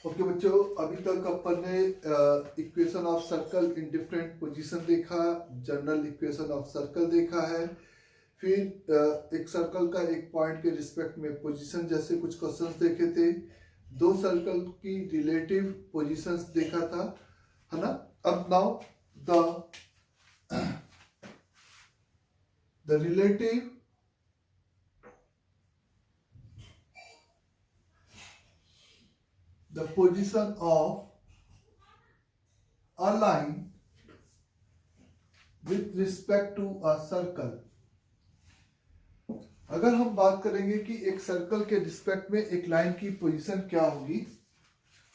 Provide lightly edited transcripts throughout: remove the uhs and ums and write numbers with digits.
Okay बच्चों, अभी तक अपन ने equation of circle in different position देखा, जनरल इक्वेशन ऑफ सर्कल देखा है। फिर एक सर्कल का एक पॉइंट के रिस्पेक्ट में पोजीशन जैसे कुछ क्वेश्चंस देखे थे। दो सर्कल की रिलेटिव पोजीशंस देखा था, है ना। अब now the relative the position of a line with respect to a circle। अगर हम बात करेंगे कि एक सर्कल के रिस्पेक्ट में एक लाइन की पोजीशन क्या होगी,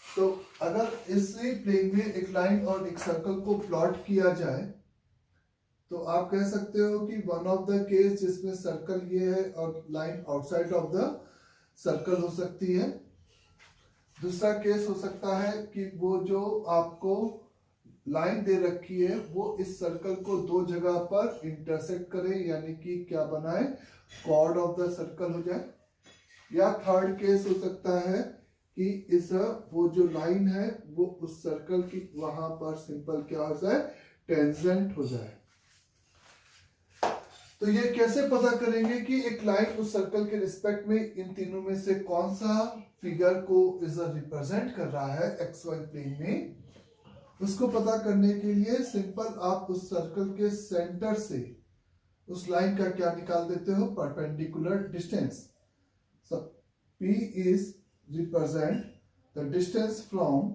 तो अगर इसी प्लेन में एक लाइन और एक सर्कल को प्लॉट किया जाए तो आप कह सकते हो कि वन ऑफ द केस जिसमें सर्कल ये है और line outside of the circle हो सकती है। दूसरा केस हो सकता है कि वो जो आपको लाइन दे रखी है वो इस सर्कल को दो जगह पर इंटरसेक्ट करे, यानी कि क्या बनाए, कॉर्ड ऑफ द सर्कल हो जाए। या थर्ड केस हो सकता है कि इस वो जो लाइन है वो उस सर्कल की वहां पर सिंपल क्या हो जाए, टेंजेंट हो जाए। तो ये कैसे पता करेंगे कि एक लाइन उस सर्कल के रिस्पेक्ट में इन तीनों में से कौन सा फिगर को रिप्रेजेंट कर रहा है एक्स वाई प्लेन में। उसको पता करने के लिए सिंपल आप उस सर्कल के सेंटर से उस लाइन का क्या निकाल देते हो, perpendicular distance. So P is represent the distance from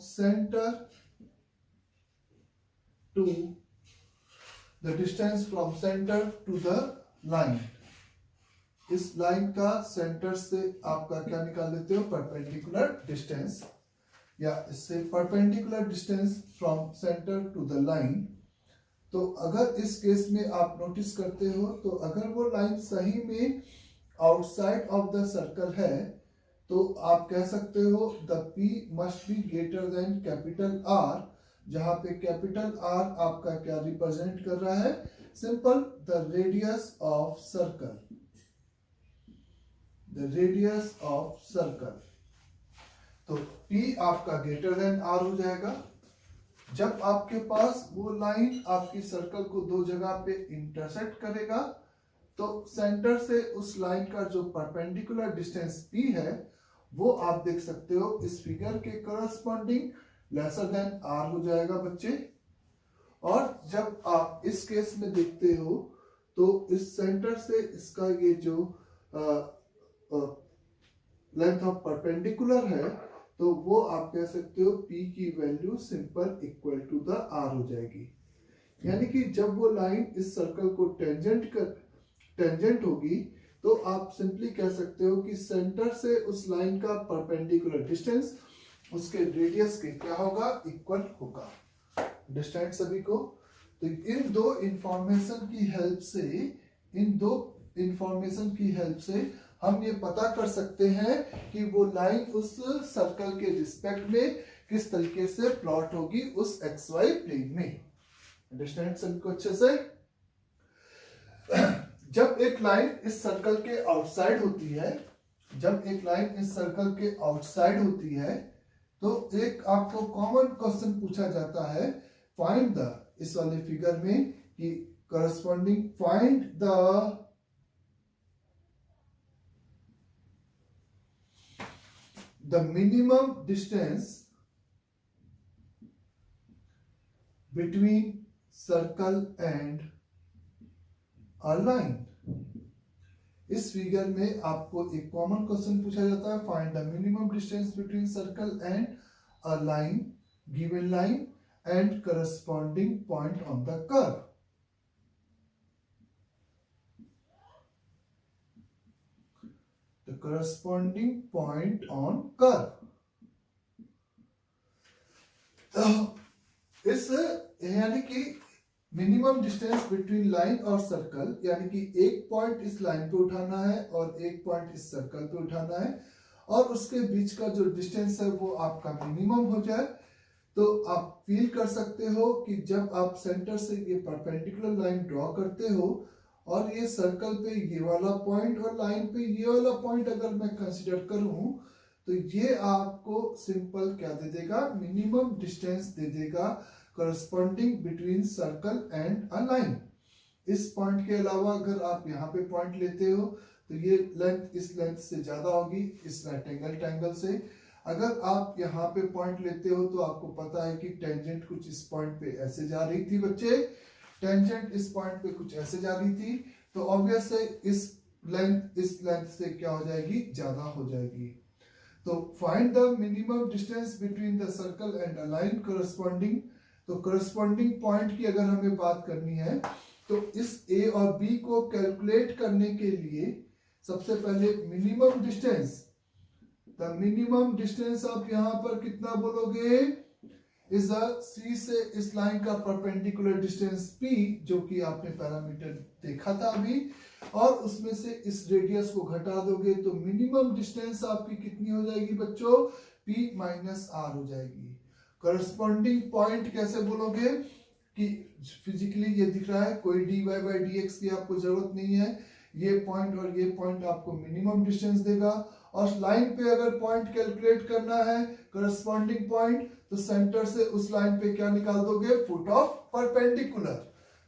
centre to the distance from center to the line। इस लाइन का सेंटर से आपका क्या निकाल लेते हो, परपेंडिकुलर डिस्टेंस, या इससे perpendicular distance from centre to the line. तो अगर इस केस में आप नोटिस करते हो तो अगर वो लाइन सही में आउटसाइड ऑफ द सर्कल है तो आप कह सकते हो the P must be greater than capital R, जहां पे कैपिटल आर आपका क्या रिप्रेजेंट कर रहा है, simple the radius of circle, the radius of circle. तो P आपका ग्रेटर देन R हो जाएगा जब आपके पास वो लाइन आपकी सर्कल को दो जगह पे इंटरसेक्ट करेगा। तो सेंटर से उस लाइन का जो परपेंडिकुलर डिस्टेंस P है वो आप देख सकते हो इस फिगर के करस्पॉन्डिंग लेसर देन R हो जाएगा बच्चे। और जब आप इस केस में देखते हो तो इस सेंटर से इसका ये जो लेंथ ऑफ परपेंडिकुलर है तो वो आप कह सकते हो P की value simple equal to the R हो जाएगी। यानी कि जब वो लाइन इस सर्कल को टेंजेंट होगी तो आप सिंपली कह सकते हो कि सेंटर से उस लाइन का परपेंडिकुलर डिस्टेंस उसके रेडियस के क्या होगा, इक्वल होगा। अंडरस्टैंड सभी को। तो इन दो इंफॉर्मेशन की हेल्प से हम ये पता कर सकते हैं कि वो लाइन उस सर्कल के रिस्पेक्ट में किस तरीके से प्लॉट होगी उस एक्स वाई प्लेन में। अंडरस्टैंड सभी को अच्छे से। जब एक लाइन इस सर्कल के आउटसाइड होती है तो एक आपको कॉमन क्वेश्चन पूछा जाता है, फाइंड द, इस वाले फिगर में कि corresponding find the minimum distance between circle and a line. इस फिगर में आपको एक कॉमन क्वेश्चन पूछा जाता है, find the minimum distance between circle and a line, given line and corresponding point on the curve. The corresponding point on curve. इस यानी कि मिनिमम डिस्टेंस बिटवीन लाइन और सर्कल, यानी कि एक पॉइंट इस लाइन पे उठाना है और एक पॉइंट इस सर्कल पे उठाना है और उसके बीच का जो डिस्टेंस है वो आपका मिनिमम हो जाए। तो आप फील कर सकते हो कि जब आप सेंटर से ये परपेंडिकुलर लाइन ड्रॉ करते हो और ये सर्कल पे ये वाला पॉइंट और लाइन पे ये वाला पॉइंट अगर मैं कंसीडर करूं तो ये आपको सिंपल क्या दे देगा, मिनिमम डिस्टेंस दे देगा corresponding between circle and a line. इस पॉइंट के अलावा अगर आप यहाँ पे पॉइंट लेते हो तो ये लेंथ इस लेंथ से ज्यादा होगी इस रेक्टेंगल ट्रायंगल से। अगर आप यहाँ पे पॉइंट लेते हो तो आपको पता है कि टेंजेंट कुछ इस पॉइंट पे ऐसे जा रही थी बच्चे, टेंजेंट इस पॉइंट पे कुछ ऐसे जा रही थी, तो ऑब्वियस है इस लेंथ से क्या हो जाएगी, ज्यादा हो जाएगी। तो find the minimum distance between the circle and a line corresponding. तो करस्पॉन्डिंग पॉइंट की अगर हमें बात करनी है तो इस ए और बी को कैलकुलेट करने के लिए सबसे पहले minimum distance, the minimum distance आप यहां पर कितना बोलोगे, इस सी से इस लाइन का परपेंडिकुलर डिस्टेंस p, जो कि आपने पैरामीटर देखा था अभी, और उसमें से इस रेडियस को घटा दोगे तो मिनिमम डिस्टेंस आपकी कितनी हो जाएगी बच्चों, p माइनस r हो जाएगी। करस्पॉन्डिंग पॉइंट कैसे बोलोगे कि फिजिकली ये दिख रहा है, कोई dy बाई dx की आपको जरूरत नहीं है, ये पॉइंट और ये पॉइंट आपको मिनिमम डिस्टेंस देगा। और लाइन पे अगर पॉइंट कैलकुलेट करना है करस्पॉन्डिंग पॉइंट, तो सेंटर से उस लाइन पे क्या निकाल दोगे, फुट ऑफ परपेंडिकुलर।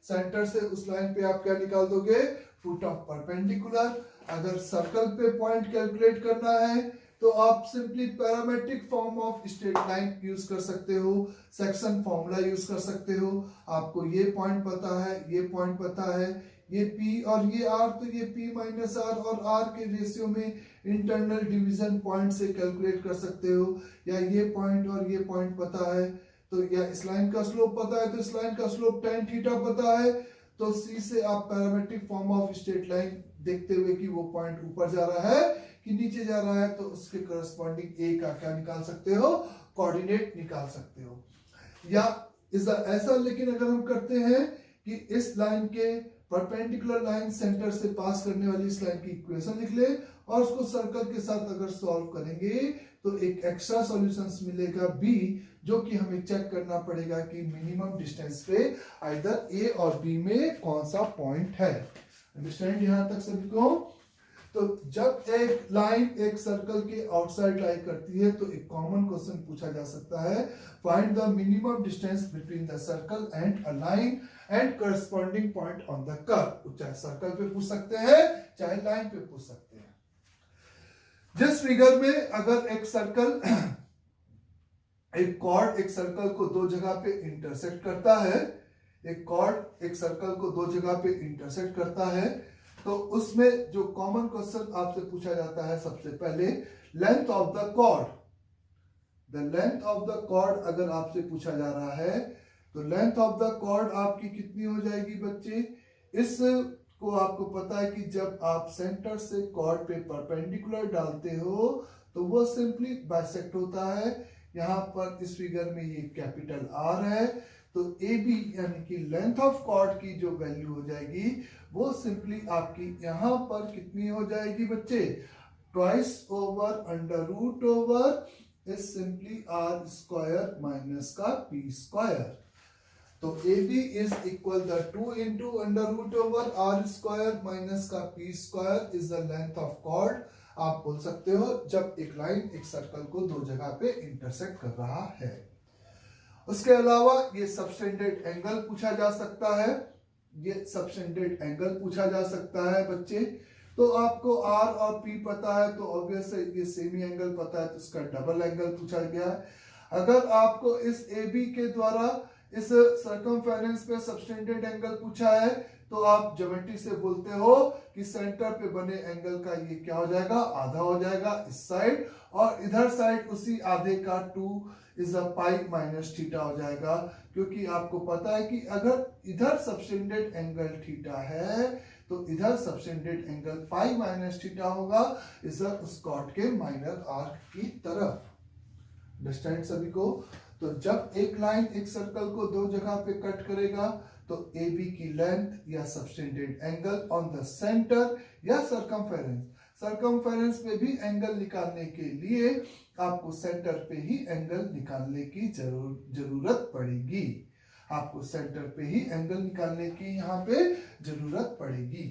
सेंटर से उस लाइन पे आप क्या निकाल दोगे, फुट ऑफ परपेंडिकुलर। अगर सर्कल पे पॉइंट कैलकुलेट करना है तो आप simply parametric form of straight line use कर सकते हो, सेक्शन फॉर्मूला यूज कर सकते हो। आपको ये पॉइंट पता है, ये पॉइंट पता है, ये P और ये R, तो ये P माइनस R और R के रेशियो में इंटरनल डिवीजन पॉइंट से कैलकुलेट कर सकते हो। या ये पॉइंट और ये पॉइंट पता है तो, या इस लाइन का स्लोप पता है तो इस लाइन का स्लोप tan थीटा पता है, तो C से आप parametric form of straight line देखते हुए कि वो पॉइंट ऊपर जा रहा है कि नीचे जा रहा है, तो उसके करस्पॉन्डिंग A का क्या निकाल सकते हो, कोऑर्डिनेट निकाल सकते हो। या ऐसा लेकिन अगर हम करते हैं कि इस लाइन के परपेंडिकुलर लाइन सेंटर से पास करने वाली इस लाइन की इक्वेशन लिख ले और उसको सर्कल के साथ अगर सॉल्व करेंगे तो एक एक्स्ट्रा सॉल्यूशंस मिलेगा B, जो कि हमें चेक करना पड़ेगा कि मिनिमम डिस्टेंस पे आइदर A और B में कौन सा पॉइंट है। अंडरस्टैंड यहां तक सभी को? तो जब एक लाइन एक सर्कल के आउटसाइड लाई करती है तो एक कॉमन क्वेश्चन पूछा जा सकता है, find the minimum distance between the circle and a line and corresponding point on the curve. चाहे सर्कल पे पूछ सकते हैं चाहे लाइन पे पूछ सकते हैं। जिस फिगर में अगर एक सर्कल एक कॉर्ड एक सर्कल को दो जगह पे इंटरसेक्ट करता है, एक कॉर्ड एक सर्कल को दो जगह पे इंटरसेक्ट करता है, तो उसमें जो कॉमन क्वेश्चन आपसे पूछा जाता है सबसे पहले length of the chord. The length of the chord अगर आपसे पूछा जा रहा है तो लेंथ ऑफ द कॉर्ड आपकी कितनी हो जाएगी बच्चे, इस को आपको पता है कि जब आप सेंटर से कॉर्ड पे परपेंडिकुलर डालते हो तो वो सिंपली बाइसेक्ट होता है। यहाँ पर इस फिगर में ये कैपिटल R है, तो AB यानी कि लेंथ ऑफ कॉर्ड की जो वैल्यू हो जाएगी वो सिंपली आपकी यहाँ पर कितनी हो जाएगी बच्चे, twice over under root over is simply R square minus का P स्क्वायर। तो AB is equal the 2 into under root over R square minus का P square is the length of chord. आप बोल सकते हो जब एक लाइन एक सर्कल को दो जगह पे इंटरसेक्ट कर रहा है। उसके अलावा ये सबटेंडेड एंगल पूछा जा सकता है, ये सबटेंडेड एंगल पूछा जा सकता है बच्चे। तो आपको R और P पता है तो ऑब्वियस है ये सेमी एंगल पता है तो इसका डबल एंगल पूछा गया है। अगर आपको इस AB के द्वारा इस सर्कमफेरेंस पे सबटेंडेड एंगल पूछा है तो आप ज्योमेट्री से बोलते हो कि सेंटर पे बने एंगल का ये क्या हो जाएगा, आधा हो जाएगा इस साइड, और इधर साइड उसी आधे का 2 is a pi minus theta हो जाएगा। क्योंकि आपको पता है कि अगर इधर सबटेंडेड एंगल थीटा है तो इधर subtended angle pi minus theta होगा, इधर उस कॉर्ड के माइनर आर्क की तरफ। अंडरस्टैंड सभी को? तो जब एक लाइन एक सर्कल को दो जगह पे कट करेगा तो AB की लेंथ या subtended angle on the centre या सरकमफेरेंस पे भी एंगल निकालने के लिए आपको सेंटर पे ही एंगल निकालने की जरूरत पड़ेगी। आपको सेंटर पे ही एंगल निकालने की यहाँ पे जरूरत पड़ेगी।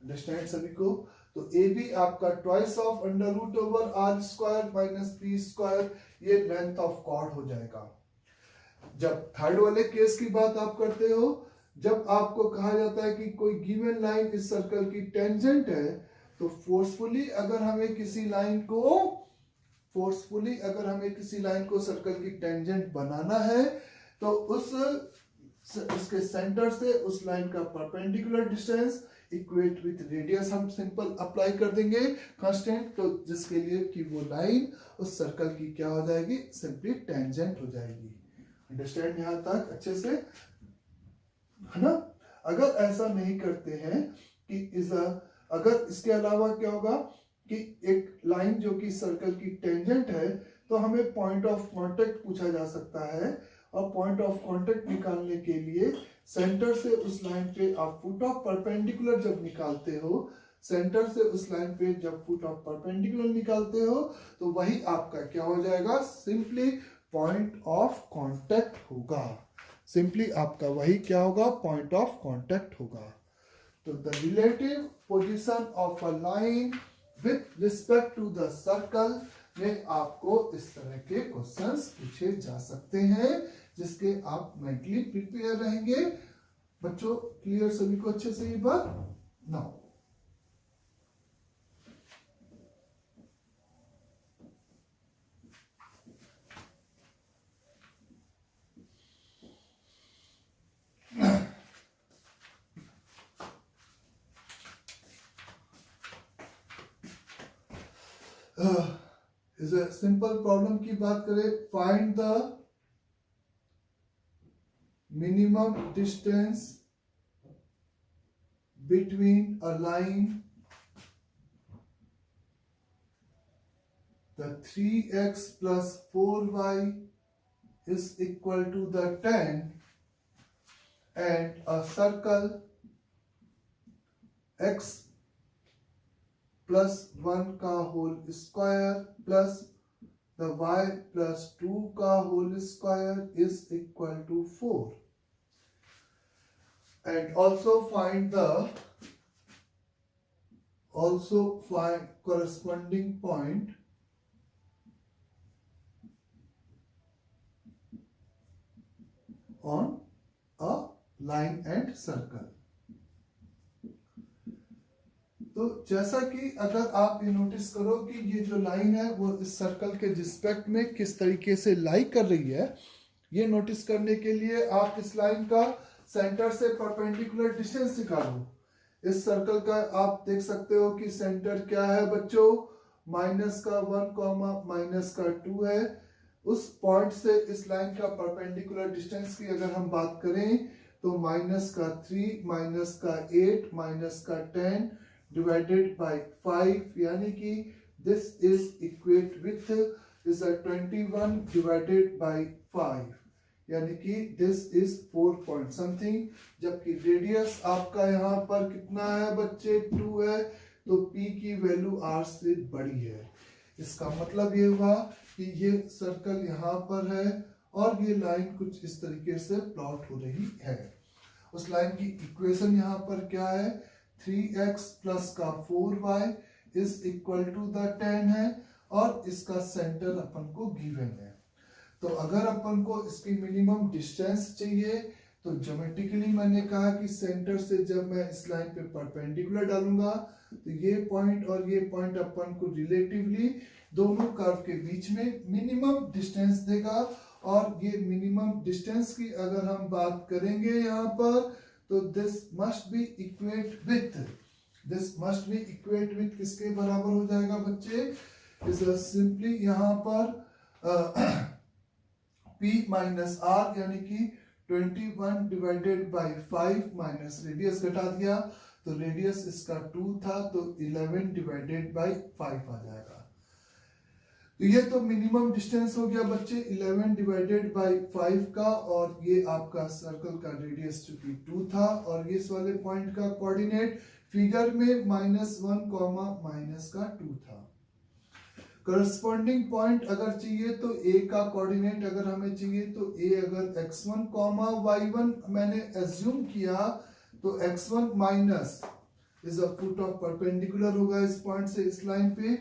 अंडरस्टैंड सभी को? तो ए बी आपका twice of under root over R square minus B square, ये लेंथ ऑफ कॉर्ड हो जाएगा। जब थर्ड वाले केस की बात आप करते हो, जब आपको कहा जाता है कि कोई गिवन लाइन इस सर्कल की टेंजेंट है, तो फोर्सफुली अगर हमें किसी लाइन को सर्कल की टेंजेंट बनाना है, तो उसके सेंटर से उस लाइन का perpendicular distance equate with radius हम सिंपल अप्लाई कर देंगे कांस्टेंट, तो जिसके लिए कि वो लाइन उस सर्कल की क्या हो जाएगी, सिंपली टेंजेंट हो जाएगी। अंडरस्टैंड यहां तक अच्छे से, है ना? अगर ऐसा नहीं करते हैं कि अगर इसके अलावा क्या होगा कि एक लाइन जो कि सर्कल की टेंजेंट है, तो हमें पॉइंट ऑफ कांटेक्ट पूछा जा सकता है, और पॉइंट ऑफ कांटेक्ट निकालने के लिए सेंटर से उस लाइन पे आप फुट ऑफ परपेंडिकुलर जब निकालते हो, सेंटर से उस लाइन पे जब फुट ऑफ परपेंडिकुलर निकालते हो, तो वही आपका क्या हो जाएगा, सिंपली पॉइंट ऑफ कांटेक्ट होगा। सिंपली आपका वही क्या होगा, पॉइंट ऑफ कांटेक्ट होगा। तो the relative position of a line with respect to the circle में आपको इस तरह के क्वेश्चंस पूछे जा सकते हैं, जिसके आप मेंटली प्रिपेयर रहेंगे। बच्चों क्लियर सभी को अच्छे से ये बात? नाउ इस सिंपल प्रॉब्लम की बात करें, find the minimum distance between a line, the 3x plus 4y is equal to the 10, and a circle x plus 1 का whole square plus the y plus 2 का whole square is equal to 4. And also find corresponding point on a line and circle. तो जैसा कि अगर आप ये notice करो कि ये जो लाइन है वो इस सर्कल के रिस्पेक्ट में किस तरीके से लाई कर रही है, ये नोटिस करने के लिए आप इस लाइन का सेंटर से परपेंडिकुलर डिस्टेंस निकालो। इस सर्कल का आप देख सकते हो कि सेंटर क्या है बच्चों, माइनस का 1 माइनस का 2 है। उस पॉइंट से इस लाइन का परपेंडिकुलर डिस्टेंस की अगर हम बात करें, तो माइनस का 3 माइनस का 8 माइनस का 10 डिवाइडेड बाय 5, यानी कि this is equate with is 21 divided by 5, यानी कि दिस इज 4 पॉइंट समथिंग। जबकि रेडियस आपका यहाँ पर कितना है बच्चे, 2 है, तो P की वैल्यू R से बड़ी है। इसका मतलब ये हुआ कि ये सर्कल यहाँ पर है और ये लाइन कुछ इस तरीके से प्लॉट हो रही है। उस लाइन की इक्वेशन यहाँ पर क्या है, 3x प्लस का 4y is equal to the 10 है, और इसका सेंटर अपन को गिवन है। तो अगर अपन को इसकी मिनिमम डिस्टेंस चाहिए, तो ज्योमेट्रिकली मैंने कहा कि सेंटर से जब मैं इस लाइन पे परपेंडिकुलर डालूंगा, तो ये पॉइंट और ये पॉइंट अपन को रिलेटिवली दोनों कर्व के बीच में मिनिमम डिस्टेंस देगा। और ये मिनिमम डिस्टेंस की अगर हम बात करेंगे यहाँ पर, तो this must be equate with किसके बराबर हो जाएगा बच्चे, इस सिंपली यहाँ पर P माइनस आर, यानी कि 21 डिवाइडेड बाई 5 माइनस रेडियस घटा दिया, तो रेडियस इसका 2 था, तो 11 डिवाइडेड बाई 5 आ जाएगा। तो ये तो मिनिमम डिस्टेंस हो गया बच्चे 11 डिवाइडेड बाई 5 का, और ये आपका सर्कल का रेडियस चूंकि 2 था, और इस वाले पॉइंट का कोऑर्डिनेट फिगर में -1 माइनस का 2 था। करस्पॉन्डिंग पॉइंट अगर चाहिए तो ए का कोऑर्डिनेट अगर हमें चाहिए तो ए अगर x1 कॉमा y1 मैंने एज्यूम किया तो x1 minus is a foot of perpendicular होगा इस पॉइंट से इस लाइन पे,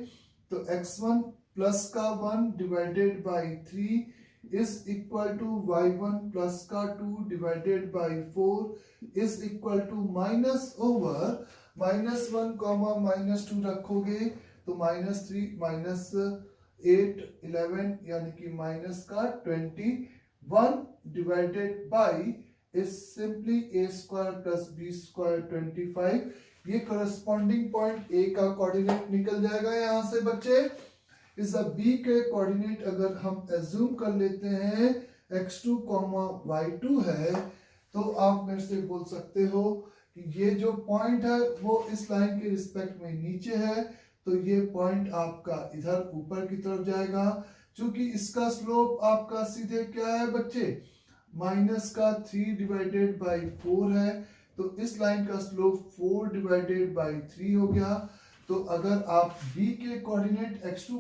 तो x1 प्लस का 1 divided by 3 is equal to y1 plus का 2 divided by 4 is equal to minus over -1 comma -2 रखोगे तो -3 -8 11 यानी कि माइनस का 21 divided by is simply a square plus b square 25। ये करस्पॉन्डिंग पॉइंट a का कोऑर्डिनेट निकल जाएगा यहां से बच्चे। इस b के कोऑर्डिनेट अगर हम एज्यूम कर लेते हैं x2 y2 है, तो आप मेरे से बोल सकते हो कि ये जो पॉइंट है वो इस लाइन के रिस्पेक्ट में नीचे है, तो ये पॉइंट आपका इधर ऊपर की तरफ जाएगा। क्योंकि इसका स्लोप आपका सीधे क्या है बच्चे, माइनस का 3 डिवाइडेड बाई 4 है, तो इस लाइन का स्लोप 4 डिवाइडेड बाई 3 हो गया। तो अगर आप b के कोऑर्डिनेट x2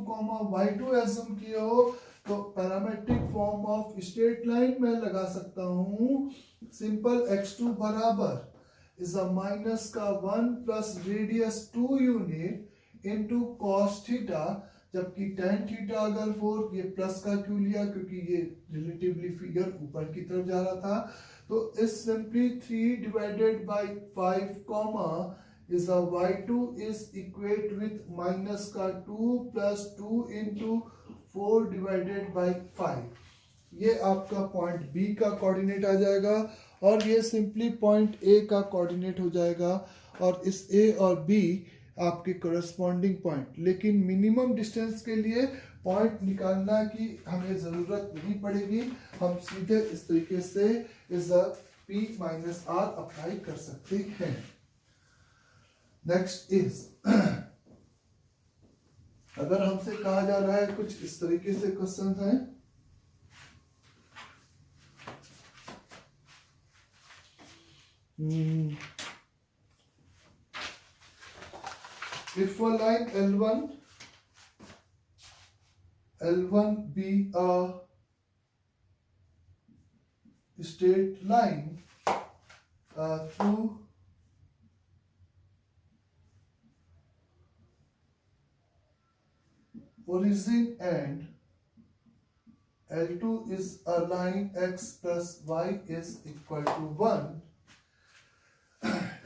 y2 एज्यूम किए हो तो parametric form of straight line में लगा सकता हूं, सिंपल x2 बराबर इज अ माइनस का 1 plus radius 2 unit into cos theta, जबकि tan थीटा अगर 4, ये प्लस का क्यों लिया क्योंकि ये रिलेटिवली फिगर ऊपर की तरफ जा रहा था, तो इस simply 3 divided by 5 comma is a y2 is equate with minus का 2 प्लस 2 इंटू 4 डिवाइडेड बाई 5। ये आपका पॉइंट B का कोऑर्डिनेट आ जाएगा और ये सिंपली पॉइंट A का कोऑर्डिनेट हो जाएगा, और इस A और B आपके करस्पॉन्डिंग पॉइंट। लेकिन मिनिमम डिस्टेंस के लिए पॉइंट निकालना की हमें जरूरत नहीं पड़ेगी, हम सीधे इस तरीके से इस P माइनस R अप्लाई कर सकते हैं। नेक्स्ट इज अगर हमसे कहा जा रहा है कुछ इस तरीके से क्वेश्चन है, if a line L1 be a straight line through origin and L2 is a line x plus y is equal to 1,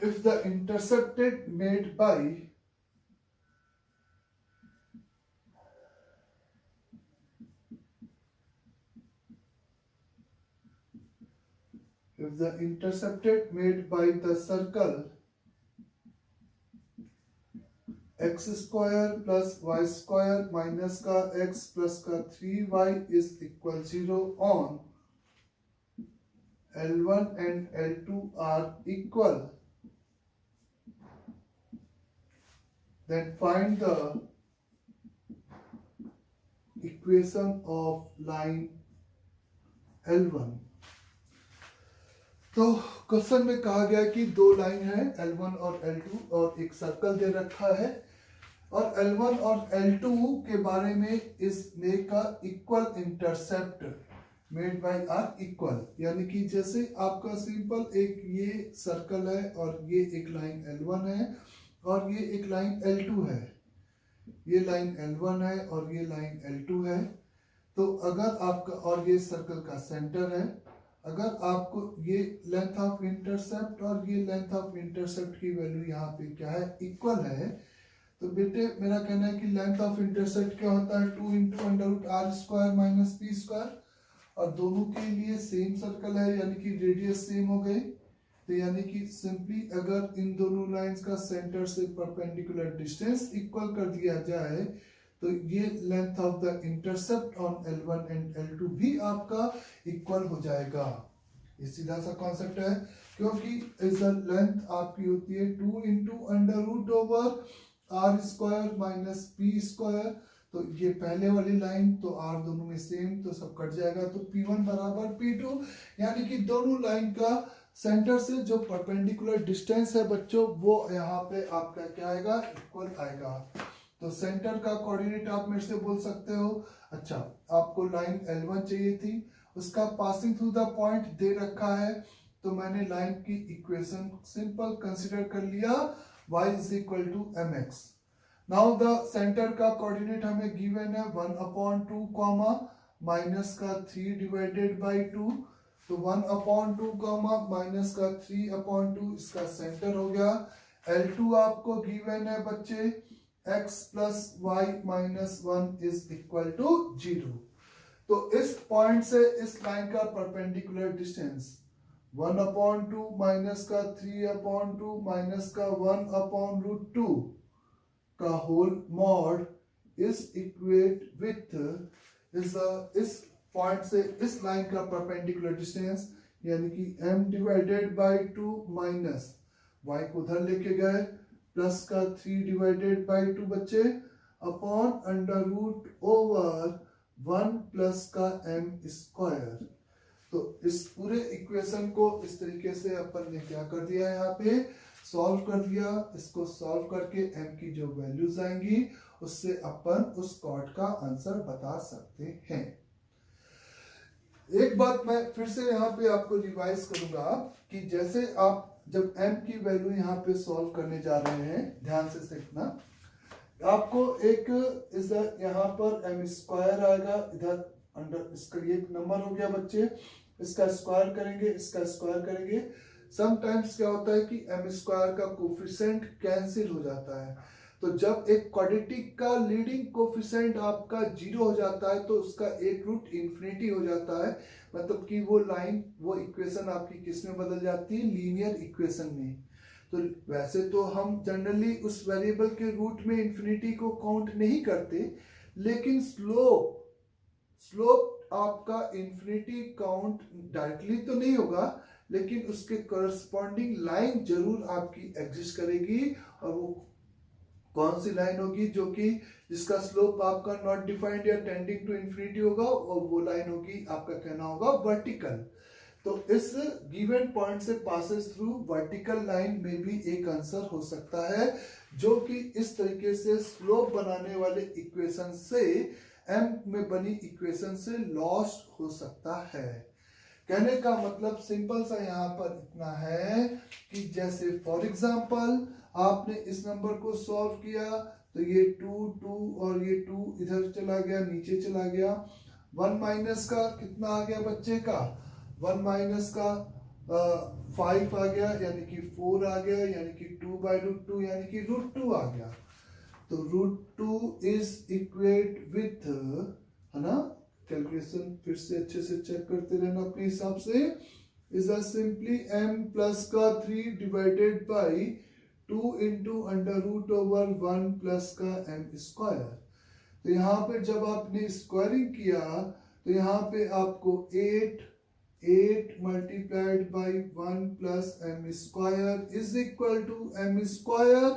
if the intercepted made by the circle x square plus y square minus का x plus का 3y is equal 0 on L1 and L2 are equal, then find the equation of line L1। तो question में कहा गया कि दो line है L1 और L2 और एक सर्कल दे रखा है, और L1 और L2 के बारे में इस मेक का equal intercept made by R equal, यानी कि जैसे आपका सिंपल एक ये सर्कल है और ये एक लाइन L1 है और ये एक लाइन L2 है, ये लाइन L1 है और ये लाइन L2 है। तो अगर आपका और ये सर्कल का सेंटर है, अगर आपको ये लेंथ ऑफ इंटरसेप्ट और ये लेंथ ऑफ इंटरसेप्ट की वैल्यू यहाँ पे क्या है, इक्वल है, तो बेटे मेरा कहना है कि लेंथ ऑफ इंटरसेप्ट क्या होता है 2 into under root R square minus P square, और दोनों के लिए सेम सर्कल है यानी कि रेडियस सेम हो गई। तो यानी कि सिंपली अगर इन दोनों लाइंस का सेंटर से परपेंडिकुलर डिस्टेंस इक्वल कर दिया जाए तो ये length of the intercept on L1 and L2 भी आपका इक्वल हो जाएगा। ये सीधा सा कॉन्सेप्ट है, क्योंकि इस लेंथ आपकी होती है 2 into under root over R square minus P square, तो ये पहले वाली लाइन तो आर दोनों में सेम, तो सब कट जाएगा, तो P1 बराबर P2, यानी कि दोनों लाइन का सेंटर से जो परपेंडिकुलर डिस्टेंस है बच्चों वो यहाँ पे आपका क्या आएगा, इक्वल आएगा। तो सेंटर का कोऑर्डिनेट आप मेरे से बोल सकते हो। अच्छा, आपको लाइन L1 चाहिए थी, उसका पासिंग थ्रू द पॉइंट दे रखा है, तो मैंने लाइन की इक्वेशन सिंपल कंसीडर कर लिया, y is equal to mx। Now the centre का कोऑर्डिनेट हमें गिवन है 1/2 कॉमा माइनस का 3 डिवाइडेड बाई 2, तो 1/2 कॉमा माइनस का 3/2 इसका सेंटर हो गया। L2 आपको गिवन है बच्चे x plus Y minus 1 is equal to 0। तो इस पॉइंट से इस लाइन का परपेंडिकुलर डिस्टेंस 1/2 माइनस का 3/2 माइनस का 1/√2 का whole mod is equate with इस पॉइंट से इस लाइन का परपेंडिकुलर डिस्टेंस यानी कि m divided by 2 minus y को उधर लेके गए प्लस का 3 डिवाइडेड बाई 2 बच्चे upon under root over 1 plus का m स्क्वायर। तो इस पूरे इक्वेशन को इस तरीके से अपन ने क्या कर दिया, यहाँ पे सॉल्व कर दिया। इसको सॉल्व करके m की जो वैल्यूज आएंगी उससे अपन उस कॉर्ड का आंसर बता सकते हैं। एक बात मैं फिर से यहाँ पे आपको रिवाइज करूंगा कि जैसे आप जब m की वैल्यू यहाँ पे सॉल्व करने जा रहे हैं, ध्यान से सीखना, आपको एक इधर यहाँ पर m स्क्वायर आएगा, इधर अंडर इसका ये नंबर हो गया बच्चे, इसका स्क्वायर करेंगे, इसका स्क्वायर करेंगे। समटाइम्स क्या होता है कि m स्क्वायर का कोफिशिएंट कैंसिल हो जाता है, तो जब एक क्वाड्रेटिक का लीडिंग कोफिशिएंट आपका 0 हो जाता है तो उसका एक रूट इंफिनिटी हो जाता है, मतलब कि वो लाइन वो इक्वेशन आपकी किस में बदल जाती है, लीनियर इक्वेशन में। तो वैसे तो हम जनरली उस वेरिएबल के रूट में इंफिनिटी को काउंट नहीं करते, लेकिन स्लोप आपका इंफिनिटी काउंट डायरेक्टली तो नहीं होगा, लेकिन उसके करस्पॉन्डिंग लाइन जरूर आपकी एग्जिस्ट करेगी। और वो कौन सी लाइन होगी, जो कि जिसका स्लोप आपका नॉट डिफाइंड या टेंडिंग टू इंफिनिटी होगा, और वो लाइन होगी आपका कहना होगा वर्टिकल। तो इस गिवन पॉइंट से पासेस थ्रू वर्टिकल लाइन में भी एक आंसर हो सकता है, जो कि इस तरीके से स्लोप बनाने वाले इक्वेशन से m में बनी इक्वेशन से लॉस्ट हो सकता है। कहने का मतलब सिंपल सा यहाँ पर इतना है कि जैसे फॉर एग्जांपल आपने इस नंबर को सॉल्व किया, तो ये 2 और ये 2 इधर चला गया, नीचे चला गया। 1 माइनस का कितना आ गया बच्चे का, 1 माइनस का 5 आ गया, यानी कि 4 आ गया, यानी कि 2/√2 यानी कि √2 आ गया। तो √2 इज इक्वेट विथ, है ना, कैलकुलेशन फिर से अच्छे से चेक करते रहना अपने हिसाब से, इज सिंपली m प्लस का 3 divided by 2 into under root over 1 plus का m स्क्वायर। तो यहाँ पे जब आपने स्क्वायरिंग किया तो यहाँ पे आपको 8 multiplied by 1 plus m square is equal to m square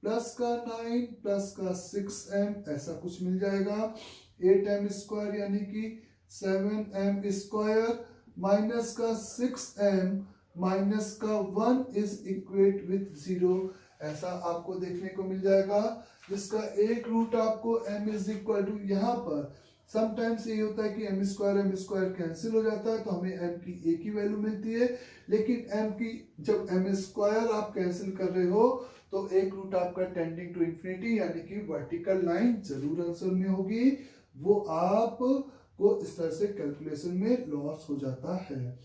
plus का 9 प्लस का 6m ऐसा कुछ मिल जाएगा। 8m स्क्वायर यानी कि 7m स्क्वायर माइनस का 6m माइनस का 1 इज इक्वेट विथ 0, ऐसा आपको देखने को मिल जाएगा, जिसका एक रूट आपको m इज इक्वल टू, यहाँ पर समटाइम्स ये होता है कि m स्क्वायर कैंसिल हो जाता है तो हमें m की एक ही वैल्यू मिलती है, लेकिन m की जब m स्क्वायर आप कैंसिल कर रहे हो तो एक रूट आपका टेंडिंग टू इंफिनिटी यानी कि वर्टिकल लाइन जरूर आंसर में होगी, वो आप को इस तरह से कैलकुलेशन में लॉस हो जाता है।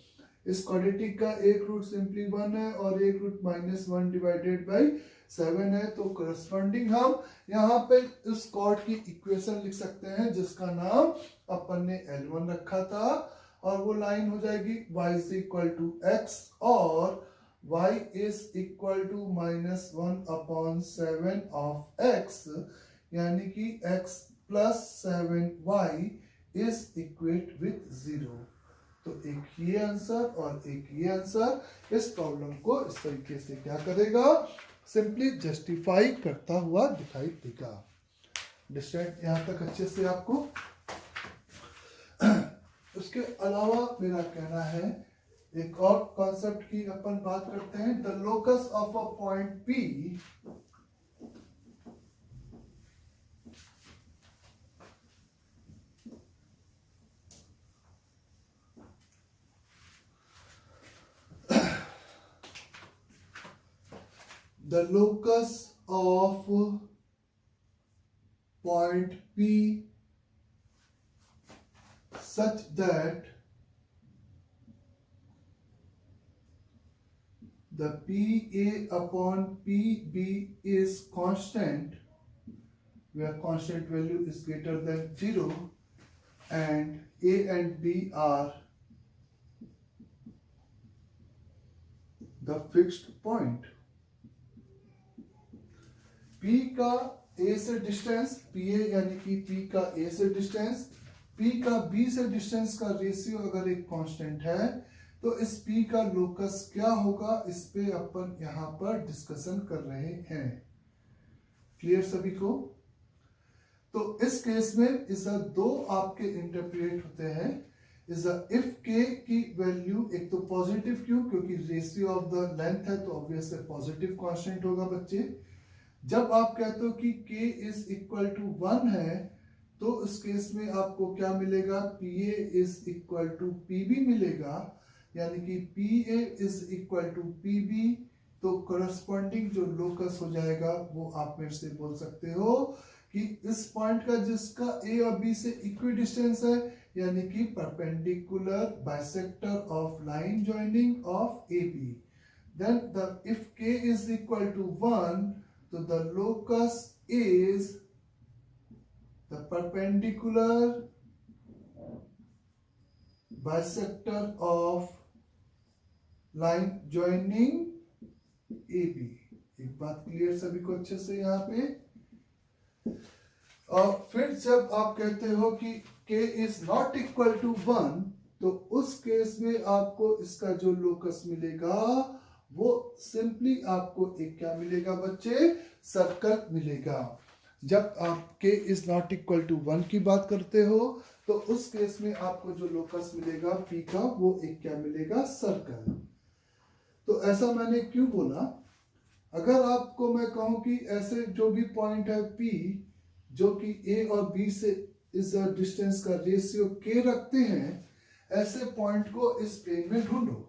इस क्वाड्रेटिक का एक रूट सिंपली 1 है और एक रूट -1 डिवाइडेड बाई 7 है, तो करस्पॉन्डिंग हम यहाँ पे इस कॉर्ड की इक्वेशन लिख सकते हैं जिसका नाम अपन ने L1 रखा था, और वो लाइन हो जाएगी y is equal to x और y is equal to -1/7 of x, यानी कि x plus 7y is equate with 0। तो एक ये आंसर और एक ये आंसर इस प्रॉब्लम को इस तरीके से क्या करेगा, सिंपली जस्टिफाई करता हुआ दिखाई देगा। डिस्टेंट यहाँ तक अच्छे से आपको। उसके अलावा मेरा कहना है एक और कॉन्सेप्ट की अपन बात करते हैं, the locus of a point P the locus of point P such that the PA upon PB is constant, where constant value is greater than 0, and A and B are the fixed point. P का A से distance, PA यानी कि P का A से distance, P का B से distance का ratio अगर एक कांस्टेंट है तो इस P का लोकस क्या होगा, इस पे अपन यहां पर डिस्कशन कर रहे हैं। क्लियर सभी को? तो इस केस में इस दो आपके इंटरप्रेट होते हैं। इज इफ के की वैल्यू एक तो पॉजिटिव, क्यों? क्योंकि रेशियो ऑफ द लेंथ है तो ऑब्वियसली पॉजिटिव कांस्टेंट होगा बच्चे। जब आप कहते हो कि k इज इक्वल टू 1 है तो इस केस में आपको क्या मिलेगा, PA is equal to PB मिलेगा, यानी कि PA is equal to PB। तो करस्पॉन्डिंग जो लोकस हो जाएगा वो आप मेरे से बोल सकते हो कि इस पॉइंट का जिसका A और B से इक्वी डिस्टेंस है, यानी कि perpendicular bisector of line joining of AB। Then if K is equal to 1, तो the locus is the perpendicular bisector of line joining AB। एक बात क्लियर सभी को अच्छे से यहाँ पे। और फिर जब आप कहते हो कि k is not equal to 1, तो उस केस में आपको इसका जो लोकस मिलेगा वो सिंपली आपको एक क्या मिलेगा बच्चे, सर्कल मिलेगा। जब आप k is not equal to 1 की बात करते हो तो उस केस में आपको जो लोकस मिलेगा P का वो एक क्या मिलेगा, सर्कल। तो ऐसा मैंने क्यों बोला? अगर आपको मैं कहूं कि ऐसे जो भी पॉइंट है P जो कि A और B से इस डिस्टेंस का रेशियो k रखते हैं, ऐसे पॉइंट को इस प्लेन में ढूंढो।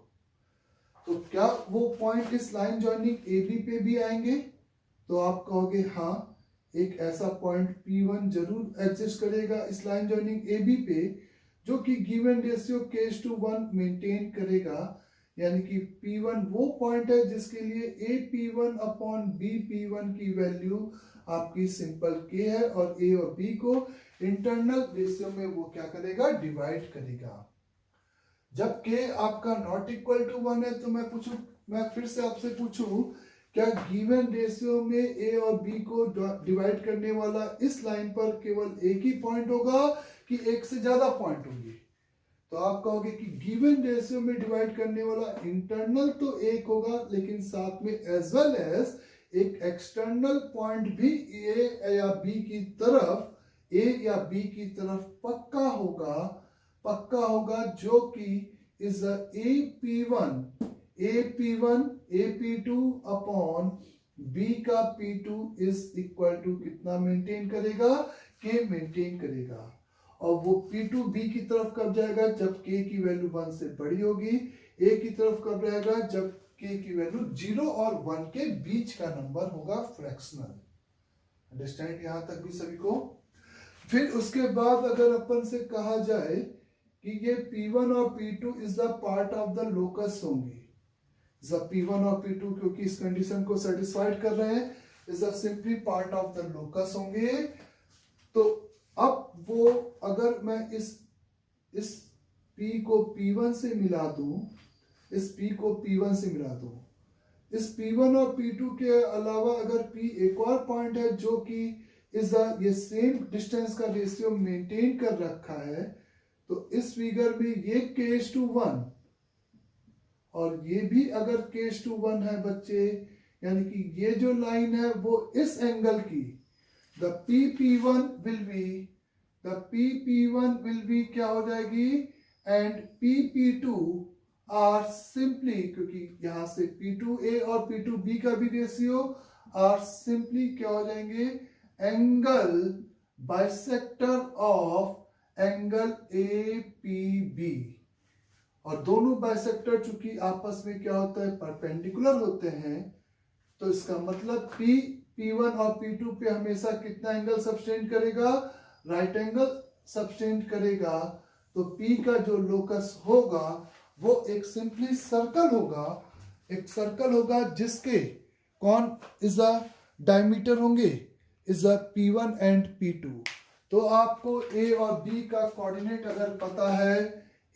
तो क्या वो पॉइंट इस लाइन जॉइनिंग AB पे भी आएंगे? तो आप कहोगे हाँ, एक ऐसा पॉइंट P1 जरूर एग्जिस्ट करेगा इस लाइन जॉइनिंग AB पे, जो कि गिवन रेशियो k:1 मेंटेन करेगा, यानी कि P1 वो पॉइंट है जिसके लिए AP1 अपॉन BP1 की वैल्यू आपकी सिंपल k है, और A और B को इंटरनल रेशियो में वो क्या करेगा, डिवाइड करेगा। जब k आपका नॉट इक्वल टू 1 है तो मैं फिर से आपसे पूछूं, क्या गिवन रेशियो में A और B को डिवाइड करने वाला इस लाइन पर केवल एक ही पॉइंट होगा कि एक से ज्यादा पॉइंट होंगे? तो आप कहोगे कि गिवन रेशियो में डिवाइड करने वाला इंटरनल तो एक होगा, लेकिन साथ में एज वेल एज एक एक्सटर्नल पॉइंट भी A या B की तरफ, A या B की तरफ पक्का होगा, जो कि is AP1 AP2 upon B का P2 इज इक्वल टू कितना मेंटेन करेगा, K मेंटेन करेगा। और वो P2 B की तरफ कब जाएगा, जब K की वैल्यू 1 से बड़ी होगी। A की तरफ कब रहेगा, जब K की वैल्यू 0 और 1 के बीच का नंबर होगा, फ्रैक्शनल। अंडरस्टैंड यहां तक भी सभी को? फिर उसके बाद अगर अपन से कहा जाए कि ये P1 और P2 is the part of the locus होंगे, P1 और P2 क्योंकि इस कंडीशन को सेटिस्फाइड कर रहे हैं, is simply part of the locus होंगे। तो अब वो अगर मैं इस P को P1 से मिला दूं, इस P को P1 से मिला दूं, इस P1 और P2 के अलावा अगर P एक और पॉइंट है जो कि इस ये सेम डिस्टेंस का रेशियो मेंटेन कर रखा है, तो इस फिगर में ये k:1 और ये भी अगर k:1 है बच्चे, यानी कि ये जो लाइन है वो इस एंगल की द PP1 विल बी क्या हो जाएगी, एंड PP2 आर सिंपली, क्योंकि यहां से P2A और P2B का भी रेशियो आर सिंपली क्या हो जाएंगे, angle bisector of angle APB। और दोनों बाइसेक्टर चूंकि आपस में क्या होता है, परपेंडिकुलर होते हैं, तो इसका मतलब P P1 और P2 पे हमेशा कितना एंगल सबटेंड करेगा, राइट एंगल सबटेंड करेगा। तो P का जो लोकस होगा वो एक सिंपली सर्कल होगा, एक सर्कल होगा जिसके कौन इज द डायमीटर होंगे, is the P1 and P2। तो आपको A और B का कोऑर्डिनेट अगर पता है,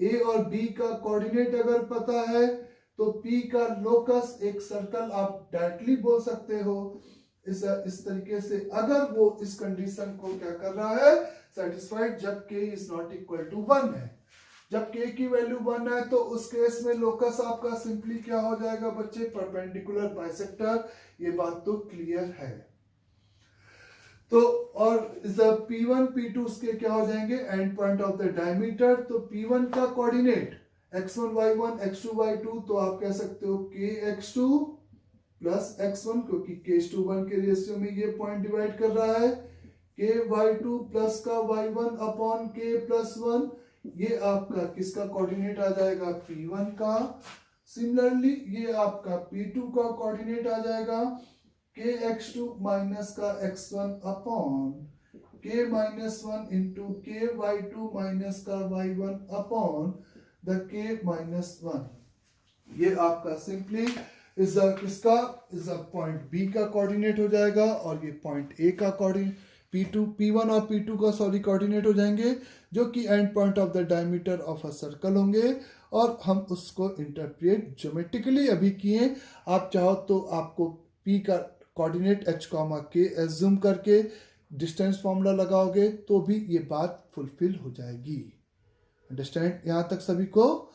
A और B का कोऑर्डिनेट अगर पता है तो P का लोकस एक सर्कल आप डायरेक्टली बोल सकते हो इस तरीके से, अगर वो इस कंडीशन को क्या कर रहा है, सेटिस्फाइड, जब k is not equal to 1 है। जब k की वैल्यू 1 है तो उस केस में लोकस आपका सिंपली क्या हो जाएगा बच्चे, परपेंडिकुलर बाइसेक्टर। ये बात तो क्लियर है। तो और P1 P2 उसके क्या हो जाएंगे, and point of the diameter. तो P1 का coordinate x1 y1 x2 y2, तो आप कह सकते हो kx2 प्लस x1, क्योंकि k/1 के रेशियो में ये पॉइंट डिवाइड कर रहा है, ky2 प्लस का y1 अपॉन k प्लस 1, ये आपका किसका कोऑर्डिनेट आ जाएगा, P1 का। सिमिलरली ये आपका P2 का कोऑर्डिनेट आ जाएगा kx2 माइनस का x1 upon k minus 1 into ky2 minus का y1 upon the k minus 1। ये आपका सिंपली इज किसका, इज पॉइंट बी का कोऑर्डिनेट हो जाएगा, और ये पॉइंट ए का कोऑर्डिनेट P1 और P2 का कोऑर्डिनेट हो जाएंगे, जो कि and point of the diameter of a circle होंगे। और हम उसको इंटरप्रेट ज्योमेट्रिकली अभी किए। आप चाहो तो आपको P का कोऑर्डिनेट h, k एज्यूम करके डिस्टेंस फॉर्मूला लगाओगे तो भी ये बात फुलफिल हो जाएगी। अंडरस्टैंड यहाँ तक सभी को?